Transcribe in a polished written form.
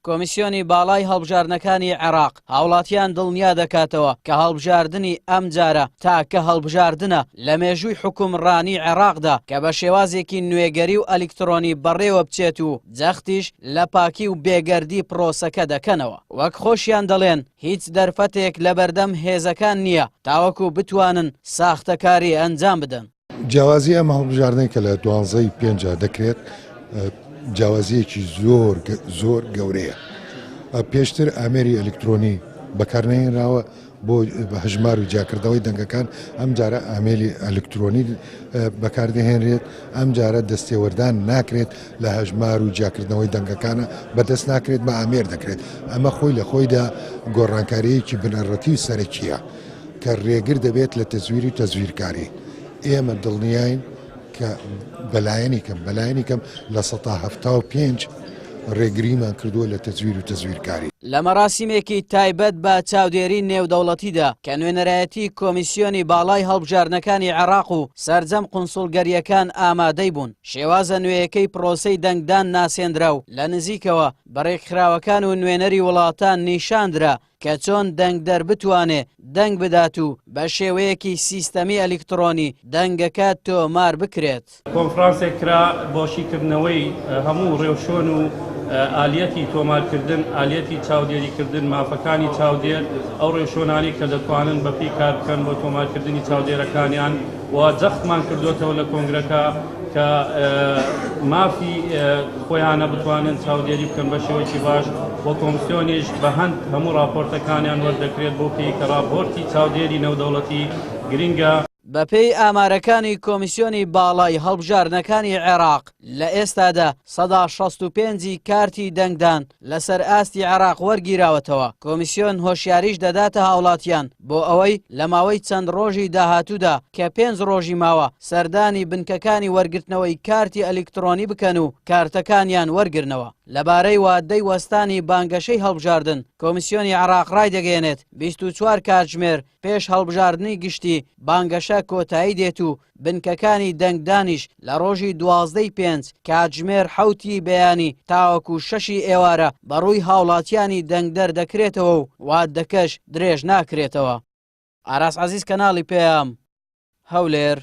کۆمیسیۆنی باڵای هەڵبژارنەکانی عێراق هاوڵاتیان دڵنیا دەکاتەوە کە هەڵبژاردننی ئەم جارە تاکە هەڵبژاردنە لە مێژووی حکومڕانی عێراقدا کە بە شێوازێکی نوێگەری و ئەلکترۆنی بەڕێوە بچێت و جەختیش لە پاکی و بێگەردی پرۆسەکە دەکەنەوە. وەک خۆشیان دەڵێن هیچ دەرفەتێک لە بەردەم هێزەکان نییە تاوەکو بتوانن ساختەکاری ئەنجام بدەن. جیاوازی ئەم هەڵبژاردنەی کە لە 12/5 دەکرێت جیاوازیەکی زۆر گەورەیە. پێشتر ئامێری ئەلکترۆنی بەکارنەهێنراوە بۆ هەژمار و جاکردنەوەی دەنگەکان، ئەم جارە ئامێری ئەلکترۆنی بەکاردەهێنرێت، ئەم جارە دەستێوەردان ناکرێت لە هەژمار و جاکردنەوەی دەنگەکانە بەدەست ناکرێت بە ئامێر دەکرێت. ئەمە خۆی لە خۆیدا گۆڕانکاریەکی بنەڕەتی سەرەکیە کە ڕێگر دەبێت لە تەزویر و تەزویرکاری. ئێمە دڵنیاین کە بەلایەنی کەم لە 1975 ڕێگریمان کردووە لە تەزویر و تەزویرکاری. لە مەراسیمێکی تایبەت بە چاودێری نێودەوڵەتیدا کە نوێنەرایەتی کۆمیسیۆنی باڵای هەڵبژاردنەکانی عێراق و سەرجەم قونسوڵگەریەکان ئامادەی بوون. شێوازە نوێیەکەی پرۆسەی دەنگدان ناسێنرا و لە نزیکەوە بەڕێکخراوەکان و نوێنەری وڵاتان نیشاندرا کە چۆن دەنگدەر بتوانێ دەنگ بدات و بە شێوەیەکی سیستەمی ئەلکترۆنی دەنگەکە تۆمار بکرێت. کۆنفرانسێک کرا بۆشیکردنەوەی هەموو ڕێوشۆن و ئالیەتی تۆمارکردن، ئالیەتی چاودێریکردن، مافەکانی چاودێر، ئەو ڕێوشۆنانی کە دەتوانن بەپی کار بکەن بۆ تۆمارکردنی چاودێرەکانیان و جەختمان کردوتەوە لە کۆنگرەکە کە مافی خۆیانە بتوانن چاودێری بکەن بە شێوەیەکی باش. بۆ کۆمیسیۆنیش بە هەموو راپۆرتەکانیان وەردەکرێت بۆ پێی کە راپۆرتی چاودێری نێودەوڵەتی گرینگە. بەپێی ئامارەکانی کۆمیسیۆنی باڵای هەڵبژاردنەکانی عێراق لە ئێستادا 165 کارتی دەنگدان لەسەر ئاستی عێراق وەرگیراوەتەوە. کۆمیسیۆن هۆشیاریش دەداتە هاوڵاتیان بۆ ئەوەی لە ماوەی چەند ڕۆژی داهاتوودا کە 5 ڕۆژی ماوە سەردانی بنکەکانی وەرگرتنەوەی کارتی ئەلکترۆنی بکەن و کارتەکانیان وەرگرنەوە. لەبارەی وادەی وەستانی بانگەشەی هەڵبژاردن کۆمیسیۆنی عێراق ڕای دەگەێنێت 24 کاتژمێر پێش هەڵبژاردننی گشتی بانگەشە کۆتایی دێت و بنکەکانی دەنگدانیش لە ڕۆژی 12/5 کاتژمێر 7 بەیانی تاوەکو 6 ئێوارە بەڕووی هاوڵاتیانی دەنگدەر دەکرێتەوە و وادەکەش درێژ ناکرێتەوە. ئاراس عەزیز کەناڵی پێام هەولێر.